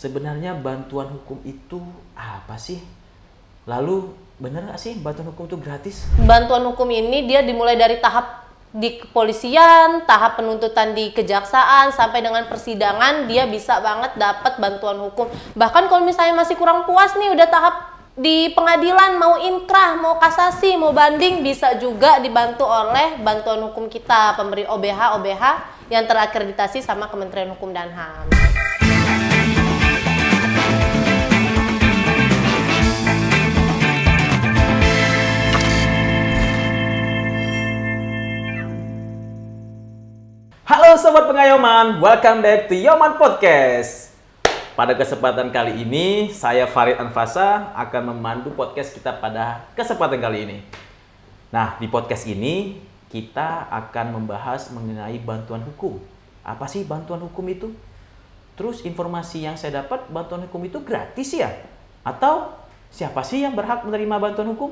sebenarnya bantuan hukum itu apa sih? Lalu bener nggak sih bantuan hukum itu gratis? Bantuan hukum ini dia dimulai dari tahap di kepolisian, tahap penuntutan di kejaksaan, sampai dengan persidangan dia bisa banget dapat bantuan hukum. Bahkan kalau misalnya masih kurang puas nih udah tahap di pengadilan, mau inkrah, mau kasasi, mau banding, bisa juga dibantu oleh bantuan hukum kita, pemberi OBH yang terakreditasi sama Kementerian Hukum dan HAM. Halo Sobat Pengayoman, welcome back to Yoman Podcast. Pada kesempatan kali ini, saya Farid Anfasa akan memandu podcast kita pada kesempatan kali ini. Nah, di podcast ini kita akan membahas mengenai bantuan hukum. Apa sih bantuan hukum itu? Terus informasi yang saya dapat, bantuan hukum itu gratis ya? Atau siapa sih yang berhak menerima bantuan hukum?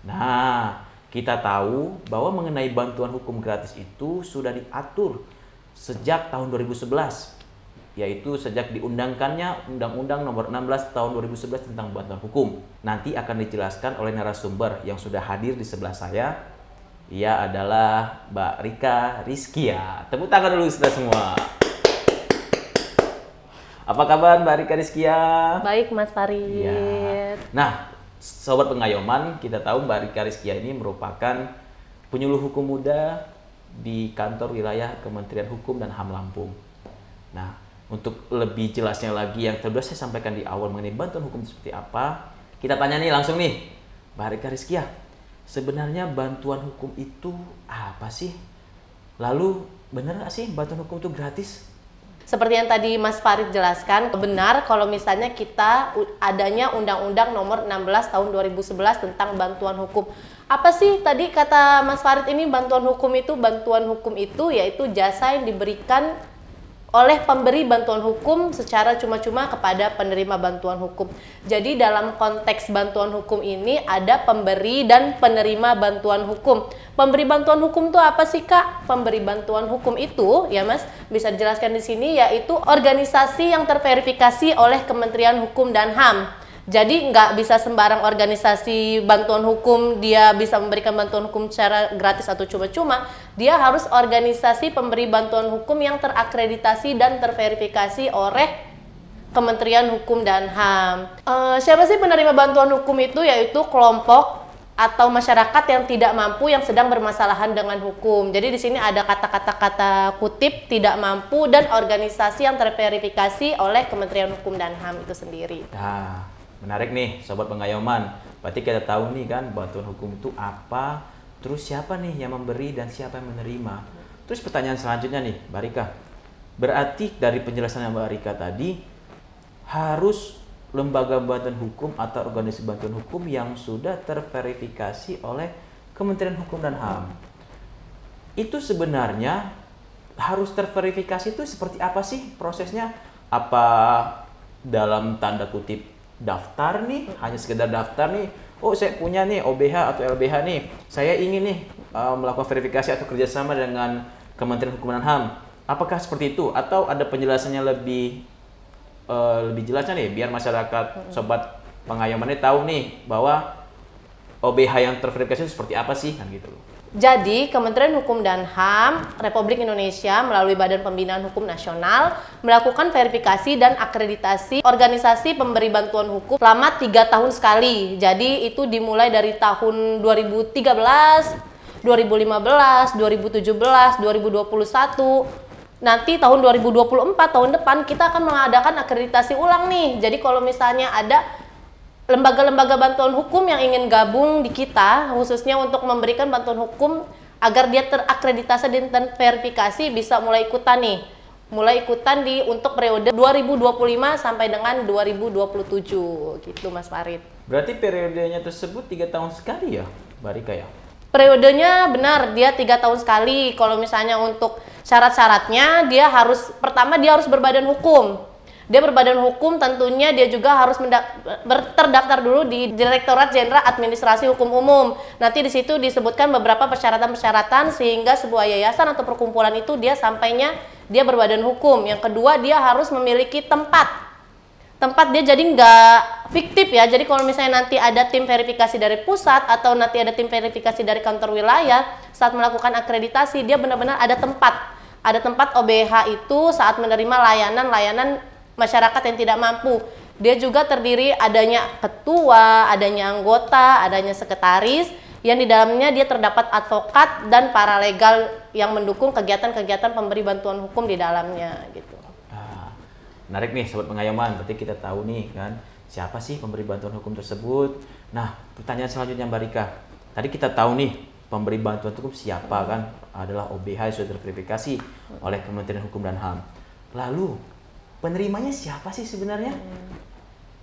Nah, kita tahu bahwa mengenai bantuan hukum gratis itu sudah diatur sejak tahun 2011, yaitu sejak diundangkannya Undang-Undang Nomor 16 Tahun 2011 tentang bantuan hukum. Nanti akan dijelaskan oleh narasumber yang sudah hadir di sebelah saya. Ia adalah Mbak Rika Rizkia. Tepuk tangan dulu sudah semua. Apa kabar Mbak Rika Rizkia? Baik Mas Farid. Ya. Nah, Sobat Pengayoman, kita tahu Mbak Rika Rizkia ini merupakan penyuluh hukum muda di kantor wilayah Kementerian Hukum dan HAM Lampung. Nah, untuk lebih jelasnya lagi yang sudah saya sampaikan di awal mengenai bantuan hukum seperti apa, kita tanya nih langsung nih, Mbak Rika Rizkia, sebenarnya bantuan hukum itu apa sih? Lalu benar nggak sih bantuan hukum itu gratis? Seperti yang tadi Mas Farid jelaskan, benar kalau misalnya kita adanya Undang-Undang Nomor 16 Tahun 2011 tentang bantuan hukum. Apa sih tadi kata Mas Farid ini bantuan hukum itu? Bantuan hukum itu yaitu jasa yang diberikan oleh pemberi bantuan hukum secara cuma-cuma kepada penerima bantuan hukum. Jadi dalam konteks bantuan hukum ini ada pemberi dan penerima bantuan hukum. Pemberi bantuan hukum itu apa sih Kak? Pemberi bantuan hukum itu ya Mas, bisa dijelaskan di sini yaitu organisasi yang terverifikasi oleh Kementerian Hukum dan HAM. Jadi nggak bisa sembarang organisasi bantuan hukum dia bisa memberikan bantuan hukum secara gratis atau cuma-cuma. Dia harus organisasi pemberi bantuan hukum yang terakreditasi dan terverifikasi oleh Kementerian Hukum dan HAM. Siapa sih penerima bantuan hukum itu? Yaitu kelompok atau masyarakat yang tidak mampu yang sedang bermasalahan dengan hukum. Jadi di sini ada kata kutip tidak mampu dan organisasi yang terverifikasi oleh Kementerian Hukum dan HAM itu sendiri. Nah, menarik nih Sobat Pengayoman. Berarti kita tahu nih kan bantuan hukum itu apa, terus siapa nih yang memberi dan siapa yang menerima. Terus pertanyaan selanjutnya nih Mbak Rika, berarti dari penjelasan Mbak Rika tadi harus lembaga bantuan hukum atau organisasi bantuan hukum yang sudah terverifikasi oleh Kementerian Hukum dan HAM. Itu sebenarnya harus terverifikasi itu seperti apa sih prosesnya? Apa dalam tanda kutip daftar nih, hanya sekedar daftar nih, oh saya punya nih OBH atau LBH nih, saya ingin nih melakukan verifikasi atau kerjasama dengan Kementerian Hukum dan HAM. Apakah seperti itu? Atau ada penjelasannya lebih jelasnya nih, biar masyarakat Sobat Pengayoman ini tahu nih bahwa OBH yang terverifikasi itu seperti apa sih, kan gitu loh. Jadi, Kementerian Hukum dan HAM Republik Indonesia melalui Badan Pembinaan Hukum Nasional melakukan verifikasi dan akreditasi organisasi pemberi bantuan hukum selama 3 tahun sekali. Jadi, itu dimulai dari tahun 2013, 2015, 2017, 2021. Nanti tahun 2024, tahun depan, kita akan mengadakan akreditasi ulang nih. Jadi, kalau misalnya ada lembaga-lembaga bantuan hukum yang ingin gabung di kita, khususnya untuk memberikan bantuan hukum agar dia terakreditasi dan verifikasi, bisa mulai ikutan nih. Mulai ikutan untuk periode 2025 sampai dengan 2027 gitu Mas Farid. Berarti periodenya tersebut 3 tahun sekali ya Mbak Rika ya? Periodenya benar, dia 3 tahun sekali. Kalau misalnya untuk syarat-syaratnya, pertama dia harus berbadan hukum. Dia berbadan hukum, tentunya dia juga harus terdaftar dulu di Direktorat Jenderal Administrasi Hukum Umum. Nanti di situ disebutkan beberapa persyaratan-persyaratan sehingga sebuah yayasan atau perkumpulan itu dia sampainya dia berbadan hukum. Yang kedua, dia harus memiliki tempat tempat dia jadi nggak fiktif ya. Jadi kalau misalnya nanti ada tim verifikasi dari pusat atau nanti ada tim verifikasi dari kantor wilayah saat melakukan akreditasi, dia benar-benar ada tempat OBH itu saat menerima layanan masyarakat yang tidak mampu. Dia juga terdiri adanya ketua, adanya anggota, adanya sekretaris, yang di dalamnya dia terdapat advokat dan paralegal yang mendukung kegiatan-kegiatan pemberi bantuan hukum di dalamnya gitu. Menarik nih Sobat Pengayoman, berarti kita tahu nih kan siapa sih pemberi bantuan hukum tersebut. Nah, pertanyaan selanjutnya Mbak Rika, tadi kita tahu nih pemberi bantuan hukum siapa kan, adalah OBH yang sudah terverifikasi oleh Kementerian Hukum dan HAM. Lalu penerimanya siapa sih sebenarnya?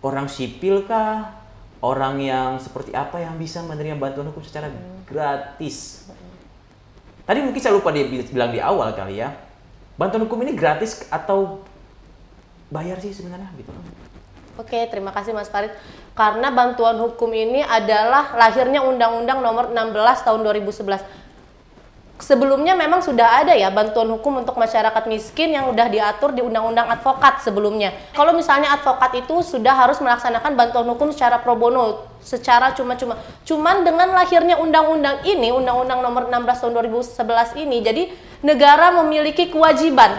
Orang sipil kah? Orang yang seperti apa yang bisa menerima bantuan hukum secara gratis? Tadi mungkin saya lupa dia bilang di awal kali ya, bantuan hukum ini gratis atau bayar sih sebenarnya gitu. Oke, terima kasih Mas Farid. Karena bantuan hukum ini adalah lahirnya Undang-Undang Nomor 16 Tahun 2011. Sebelumnya memang sudah ada ya bantuan hukum untuk masyarakat miskin yang udah diatur di Undang-Undang Advokat sebelumnya. Kalau misalnya advokat itu sudah harus melaksanakan bantuan hukum secara pro bono, secara cuma-cuma. Cuman dengan lahirnya undang-undang ini, Undang-Undang Nomor 16 Tahun 2011 ini, jadi negara memiliki kewajiban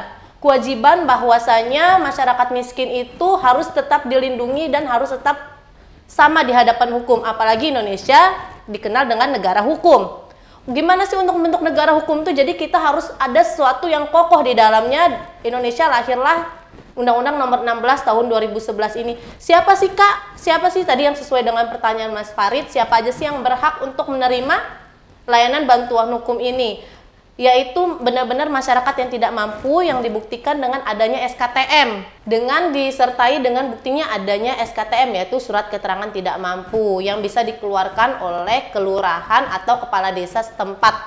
bahwasanya masyarakat miskin itu harus tetap dilindungi dan harus tetap sama di hadapan hukum. Apalagi Indonesia dikenal dengan negara hukum. Gimana sih untuk membentuk negara hukum itu? Jadi kita harus ada sesuatu yang kokoh di dalamnya. Indonesia lahirlah Undang-Undang Nomor 16 Tahun 2011 ini. Siapa sih Kak? Siapa sih tadi yang sesuai dengan pertanyaan Mas Farid? Siapa aja sih yang berhak untuk menerima layanan bantuan hukum ini? Yaitu benar-benar masyarakat yang tidak mampu, yang dibuktikan dengan adanya SKTM, dengan disertai dengan buktinya adanya SKTM, yaitu surat keterangan tidak mampu, yang bisa dikeluarkan oleh kelurahan atau kepala desa setempat.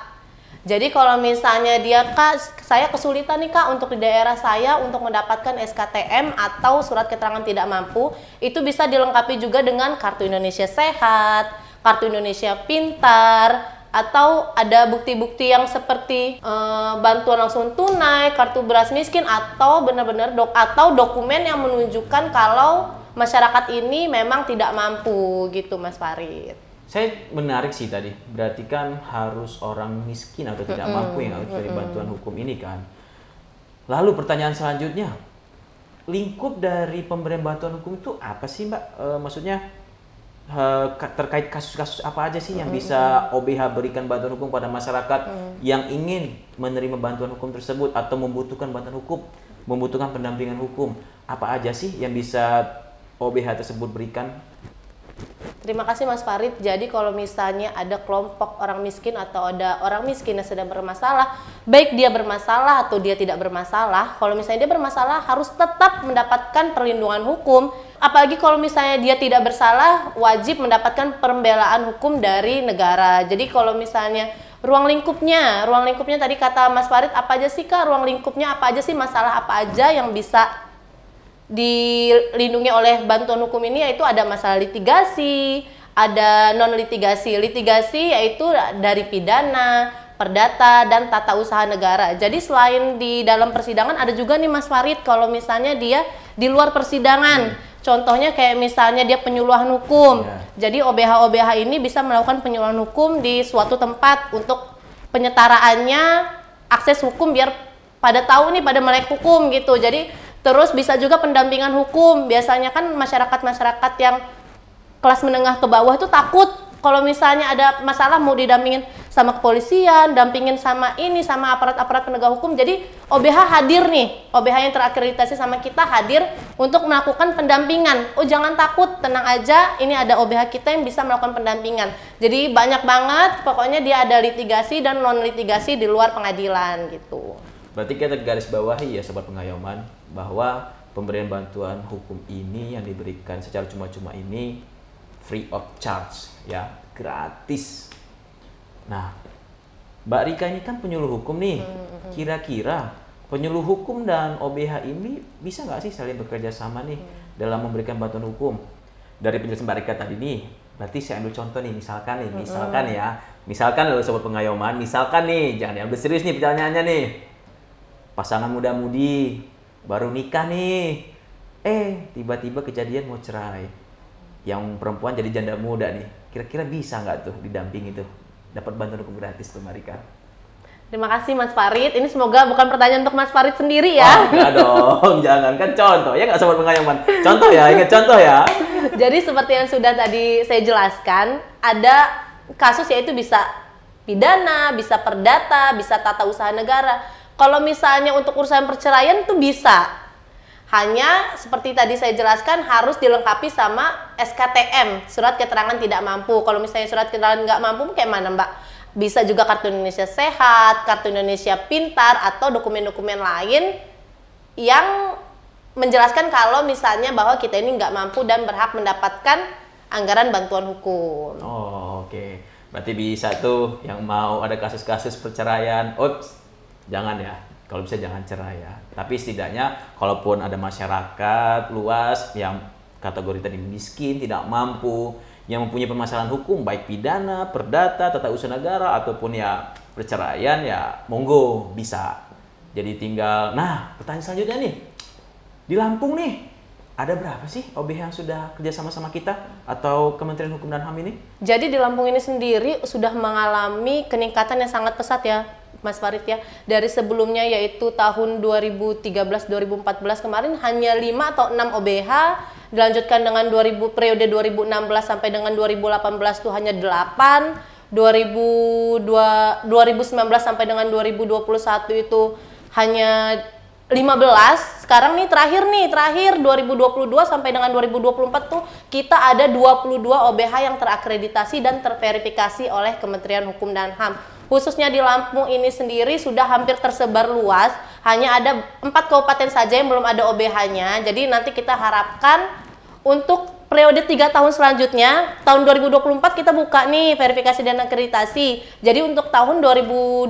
Jadi kalau misalnya dia, Kak, saya kesulitan nih Kak untuk di daerah saya untuk mendapatkan SKTM atau surat keterangan tidak mampu, itu bisa dilengkapi juga dengan Kartu Indonesia Sehat, Kartu Indonesia Pintar, atau ada bukti-bukti yang seperti bantuan langsung tunai, kartu beras miskin, atau benar-benar atau dokumen yang menunjukkan kalau masyarakat ini memang tidak mampu gitu Mas Farid. Saya menarik sih tadi, berarti kan harus orang miskin atau tidak mampu yang harus dari bantuan hukum ini kan. Lalu pertanyaan selanjutnya, lingkup dari pemberian bantuan hukum itu apa sih Mbak? Maksudnya terkait kasus-kasus apa aja sih yang bisa OBH berikan bantuan hukum pada masyarakat yang ingin menerima bantuan hukum tersebut atau membutuhkan bantuan hukum, membutuhkan pendampingan hukum, apa aja sih yang bisa OBH tersebut berikan? Terima kasih Mas Farid. Jadi kalau misalnya ada kelompok orang miskin atau ada orang miskin yang sedang bermasalah, baik dia bermasalah atau dia tidak bermasalah, kalau misalnya dia bermasalah harus tetap mendapatkan perlindungan hukum. Apalagi kalau misalnya dia tidak bersalah, wajib mendapatkan pembelaan hukum dari negara. Jadi kalau misalnya ruang lingkupnya tadi kata Mas Farid, apa aja sih Kak ruang lingkupnya, apa aja sih masalah apa aja yang bisa dilindungi oleh bantuan hukum ini, yaitu ada masalah litigasi, ada non litigasi. Litigasi yaitu dari pidana, perdata, dan tata usaha negara. Jadi selain di dalam persidangan ada juga nih Mas Farid kalau misalnya dia di luar persidangan. Contohnya kayak misalnya dia penyuluhan hukum. Jadi OBH ini bisa melakukan penyuluhan hukum di suatu tempat untuk penyetaraannya akses hukum biar pada tahu nih, pada melek hukum gitu. Jadi terus bisa juga pendampingan hukum. Biasanya kan masyarakat-masyarakat yang kelas menengah ke bawah itu takut kalau misalnya ada masalah mau didampingin sama kepolisian, dampingin sama ini, sama aparat-aparat penegak hukum. Jadi OBH hadir nih, OBH yang terakreditasi sama kita hadir untuk melakukan pendampingan. Oh jangan takut, tenang aja, ini ada OBH kita yang bisa melakukan pendampingan. Jadi banyak banget, pokoknya dia ada litigasi dan non litigasi di luar pengadilan gitu. Berarti kita garis bawahi ya Sobat Pengayoman, bahwa pemberian bantuan hukum ini yang diberikan secara cuma-cuma ini free of charge ya, gratis. Nah, Mbak Rika ini kan penyuluh hukum nih. Kira-kira penyuluh hukum dan OBH ini bisa nggak sih saling bekerja sama nih dalam memberikan bantuan hukum? Dari penjelasan Mbak Rika tadi nih, berarti saya ambil contoh nih, misalkan loh Sobat Pengayoman, misalkan nih, jangan diambil serius nih pertanyaannya nih. Pasangan muda-mudi baru nikah nih, tiba-tiba kejadian mau cerai. Yang perempuan jadi janda muda nih. Kira-kira bisa nggak tuh didampingi tuh? Dapat bantuan hukum gratis tuh Mbak Rika. Terima kasih Mas Farid. Ini semoga bukan pertanyaan untuk Mas Farid sendiri ya. Oh, enggak dong, jangan. Kan contoh, ya nggak sobat pengayoman. Contoh ya, ingat contoh ya. Jadi seperti yang sudah tadi saya jelaskan, ada kasus yaitu bisa pidana, bisa perdata, bisa tata usaha negara. Kalau misalnya untuk urusan perceraian itu bisa. Hanya seperti tadi saya jelaskan harus dilengkapi sama SKTM, surat keterangan tidak mampu. Kalau misalnya surat keterangan nggak mampu kayak mana Mbak? Bisa juga kartu Indonesia Sehat, kartu Indonesia Pintar, atau dokumen-dokumen lain yang menjelaskan kalau misalnya bahwa kita ini nggak mampu dan berhak mendapatkan anggaran bantuan hukum. Oh, oke. Berarti bisa tuh yang mau ada kasus-kasus perceraian. Ups, jangan ya. Kalau bisa jangan cerai ya. Tapi setidaknya kalaupun ada masyarakat luas yang kategori tadi miskin, tidak mampu, yang mempunyai permasalahan hukum baik pidana, perdata, tata usaha negara ataupun ya perceraian ya monggo bisa. Jadi tinggal, nah pertanyaan selanjutnya nih, di Lampung nih ada berapa sih OBH yang sudah kerja sama kita atau Kementerian Hukum dan HAM ini? Jadi di Lampung ini sendiri sudah mengalami keningkatan yang sangat pesat ya Mas Farid ya. Dari sebelumnya yaitu tahun 2013-2014 kemarin hanya 5 atau 6 OBH, dilanjutkan dengan periode 2016 sampai dengan 2018 itu hanya 8, 2019 sampai dengan 2021 itu hanya 15. Sekarang nih terakhir 2022 sampai dengan 2024 tuh kita ada 22 OBH yang terakreditasi dan terverifikasi oleh Kementerian Hukum dan HAM. Khususnya di Lampung ini sendiri sudah hampir tersebar luas, hanya ada 4 kabupaten saja yang belum ada OBH-nya. Jadi nanti kita harapkan untuk periode 3 tahun selanjutnya, tahun 2024 kita buka nih verifikasi dan akreditasi. Jadi untuk tahun 2025,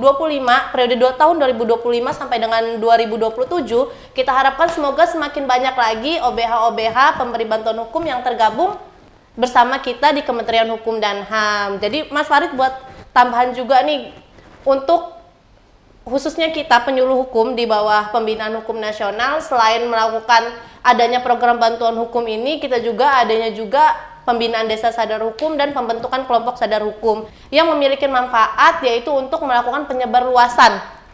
periode 2 tahun 2025 sampai dengan 2027, kita harapkan semoga semakin banyak lagi OBH-OBH pemberi bantuan hukum yang tergabung bersama kita di Kementerian Hukum dan HAM. Jadi Mas Farid buat tambahan juga nih, untuk khususnya kita penyuluh hukum di bawah Pembinaan Hukum Nasional, selain melakukan adanya program bantuan hukum ini, kita juga adanya juga pembinaan desa sadar hukum dan pembentukan kelompok sadar hukum yang memiliki manfaat, yaitu untuk melakukan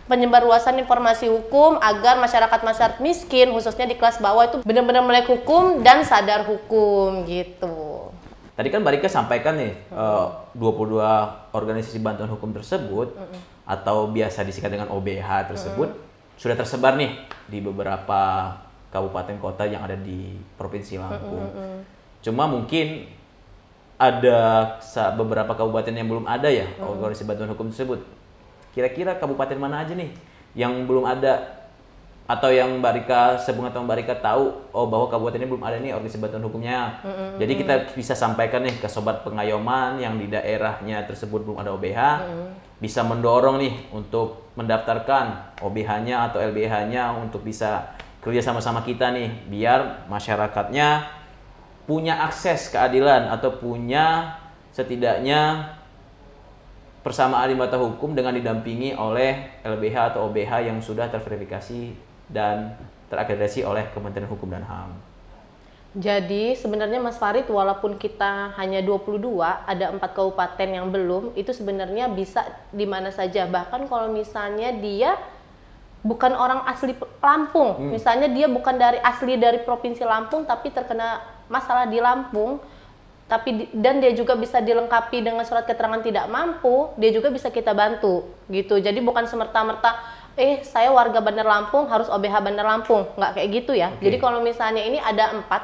penyebarluasan informasi hukum agar masyarakat miskin khususnya di kelas bawah itu benar-benar melek hukum dan sadar hukum gitu. Tadi kan Mbak Rika sampaikan nih 22 organisasi bantuan hukum tersebut atau biasa disingkat dengan OBH tersebut sudah tersebar nih di beberapa kabupaten kota yang ada di Provinsi Lampung. Cuma mungkin ada beberapa kabupaten yang belum ada ya organisasi bantuan hukum tersebut. Kira-kira kabupaten mana aja nih yang belum ada, atau yang Mbak Rika, sepengetahuan Mbak Rika tahu bahwa kabupaten ini belum ada nih organisasi bantuan hukumnya. Jadi kita bisa sampaikan nih ke sobat pengayoman yang di daerahnya tersebut belum ada OBH, bisa mendorong nih untuk mendaftarkan OBH-nya atau LBH-nya untuk bisa kerja sama-sama kita nih, biar masyarakatnya punya akses keadilan atau punya setidaknya persamaan di mata hukum dengan didampingi oleh LBH atau OBH yang sudah terverifikasi dan terakreditasi oleh Kementerian Hukum dan HAM. Jadi sebenarnya Mas Farid, walaupun kita hanya 22, ada 4 kabupaten yang belum, itu sebenarnya bisa di mana saja. Bahkan kalau misalnya dia bukan orang asli Lampung, misalnya dia bukan asli dari Provinsi Lampung tapi terkena masalah di Lampung, dan dia juga bisa dilengkapi dengan surat keterangan tidak mampu, dia juga bisa kita bantu gitu. Jadi bukan semerta-merta saya warga Bandar Lampung harus OBH Bandar Lampung, nggak kayak gitu ya. Jadi kalau misalnya ini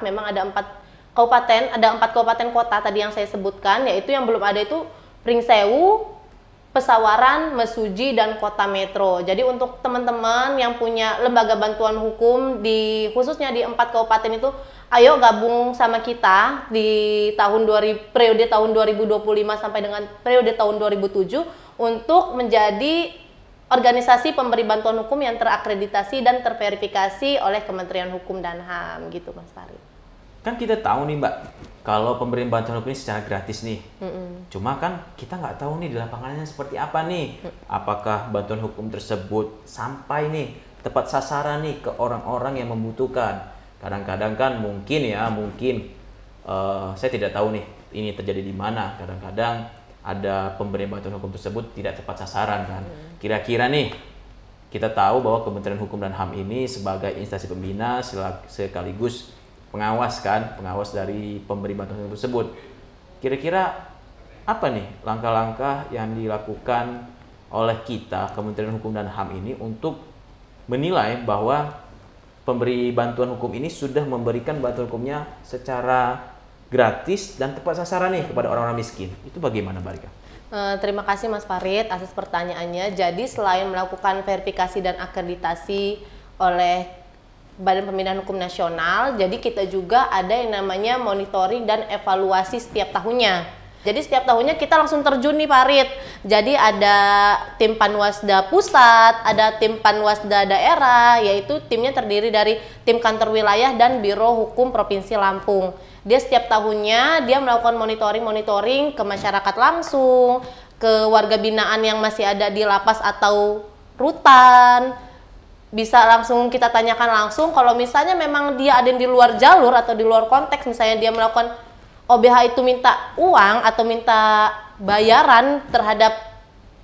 memang ada 4 kabupaten, ada 4 kabupaten kota tadi yang saya sebutkan, yaitu yang belum ada itu Pringsewu, Pesawaran, Mesuji, dan Kota Metro. Jadi untuk teman-teman yang punya lembaga bantuan hukum khususnya di 4 kabupaten itu, ayo gabung sama kita di periode tahun 2025 sampai dengan periode tahun 2007 untuk menjadi organisasi pemberi bantuan hukum yang terakreditasi dan terverifikasi oleh Kementerian Hukum dan HAM gitu Mas Farid. Kan kita tahu nih Mbak, kalau pemberian bantuan hukum ini secara gratis nih. Cuma kan kita nggak tahu nih di lapangannya seperti apa nih. Apakah bantuan hukum tersebut sampai nih tepat sasaran nih ke orang-orang yang membutuhkan. Kadang-kadang kan mungkin saya tidak tahu nih ini terjadi di mana. Kadang-kadang ada pemberian bantuan hukum tersebut tidak tepat sasaran kan. Kira-kira nih kita tahu bahwa Kementerian Hukum dan HAM ini sebagai instansi pembina sekaligus pengawas dari pemberi bantuan hukum tersebut. Kira-kira apa nih langkah-langkah yang dilakukan oleh kita Kementerian Hukum dan HAM ini untuk menilai bahwa pemberi bantuan hukum ini sudah memberikan bantuan hukumnya secara gratis dan tepat sasaran nih kepada orang-orang miskin. Itu bagaimana, Mbak Rika? Terima kasih Mas Farid atas pertanyaannya. Jadi selain melakukan verifikasi dan akreditasi oleh Badan Pembinaan Hukum Nasional, jadi kita juga ada yang namanya monitoring dan evaluasi setiap tahunnya. Jadi setiap tahunnya kita langsung terjun nih Farid. Jadi ada tim Panwasda pusat, ada tim Panwasda daerah, yaitu timnya terdiri dari tim kantor wilayah dan Biro Hukum Provinsi Lampung. Dia setiap tahunnya dia melakukan monitoring ke masyarakat langsung, ke warga binaan yang masih ada di lapas atau rutan. Bisa langsung kita tanyakan langsung kalau misalnya memang dia ada di luar jalur atau di luar konteks, misalnya dia melakukan OBH itu minta uang atau minta bayaran terhadap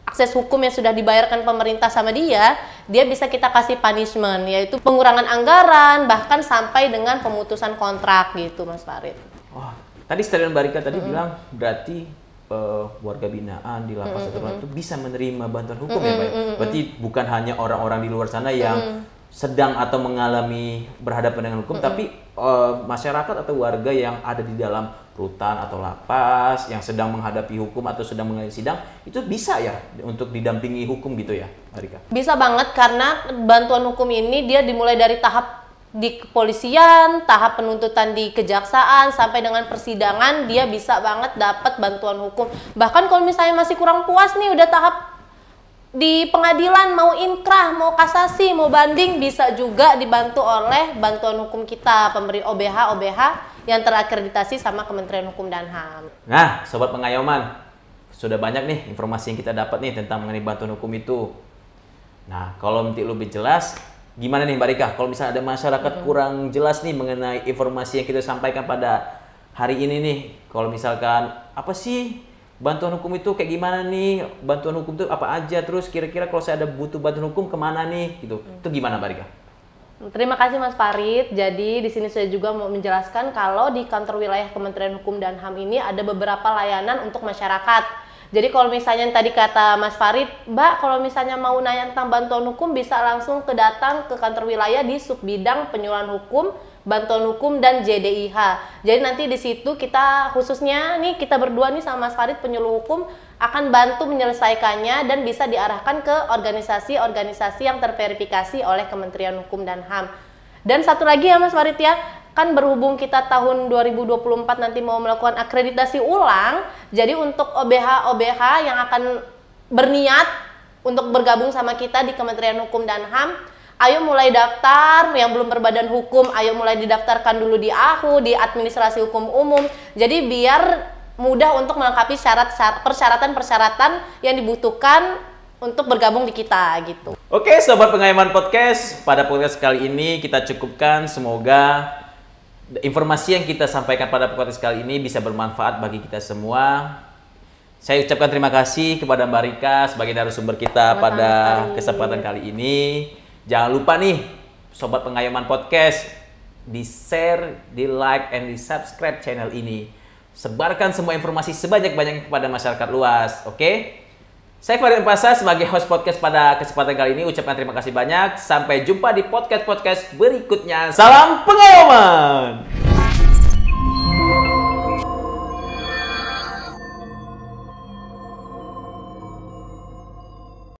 akses hukum yang sudah dibayarkan pemerintah sama dia bisa kita kasih punishment, yaitu pengurangan anggaran, bahkan sampai dengan pemutusan kontrak gitu Mas Farid. Wah, tadi statement Mbak Rika tadi bilang berarti warga binaan di lapas itu bisa menerima bantuan hukum ya Pak? Berarti bukan hanya orang-orang di luar sana yang sedang atau mengalami berhadapan dengan hukum, tapi masyarakat atau warga yang ada di dalam rutan atau lapas yang sedang menghadapi hukum atau sedang mengalami sidang itu bisa ya untuk didampingi hukum gitu ya, Marika? Bisa banget karena bantuan hukum ini dia dimulai dari tahap di kepolisian, tahap penuntutan di kejaksaan sampai dengan persidangan dia bisa banget dapat bantuan hukum. Bahkan kalau misalnya masih kurang puas nih udah tahap di pengadilan mau inkrah, mau kasasi, mau banding bisa juga dibantu oleh bantuan hukum kita, pemberi OBH yang terakreditasi sama Kementerian Hukum dan HAM. Nah, Sobat Pengayoman, sudah banyak nih informasi yang kita dapat nih tentang mengenai bantuan hukum itu. Nah, kalau nanti lebih jelas, gimana nih Mbak Rika? Kalau misalnya ada masyarakat kurang jelas nih mengenai informasi yang kita sampaikan pada hari ini nih, kalau misalkan apa sih bantuan hukum itu kayak gimana nih? Bantuan hukum itu apa aja? Terus kira-kira kalau saya ada butuh bantuan hukum kemana nih? Gitu. Itu gimana, Mbak Rika? Terima kasih Mas Farid. Jadi di sini saya juga mau menjelaskan kalau di kantor wilayah Kementerian Hukum dan HAM ini ada beberapa layanan untuk masyarakat. Jadi kalau misalnya tadi kata Mas Farid, Mbak, kalau misalnya mau nanya tentang bantuan hukum bisa langsung datang ke kantor wilayah di Subbidang Penyuluhan Hukum, Bantuan Hukum dan JDIH. Jadi nanti di situ kita khususnya nih kita berdua nih sama Mas Farid penyuluh hukum akan bantu menyelesaikannya dan bisa diarahkan ke organisasi-organisasi yang terverifikasi oleh Kementerian Hukum dan HAM. Dan satu lagi ya Mas Farid ya, kan berhubung kita tahun 2024 nanti mau melakukan akreditasi ulang, jadi untuk OBH yang akan berniat untuk bergabung sama kita di Kementerian Hukum dan HAM, ayo mulai daftar, yang belum berbadan hukum, ayo mulai didaftarkan dulu di AHU, di Administrasi Hukum Umum. Jadi biar mudah untuk melengkapi persyaratan-persyaratan yang dibutuhkan untuk bergabung di kita gitu. Oke, Sobat Pengayoman Podcast, pada podcast kali ini kita cukupkan. Semoga informasi yang kita sampaikan pada podcast kali ini bisa bermanfaat bagi kita semua. Saya ucapkan terima kasih kepada Mbak Rika sebagai narasumber kita pada kesempatan kali ini. Jangan lupa nih, Sobat Pengayoman Podcast, di-share, di-like, and di-subscribe channel ini. Sebarkan semua informasi sebanyak-banyaknya kepada masyarakat luas, oke? Saya Farid Empasa sebagai host podcast pada kesempatan kali ini. Ucapkan terima kasih banyak. Sampai jumpa di podcast-podcast berikutnya. Salam Pengayoman!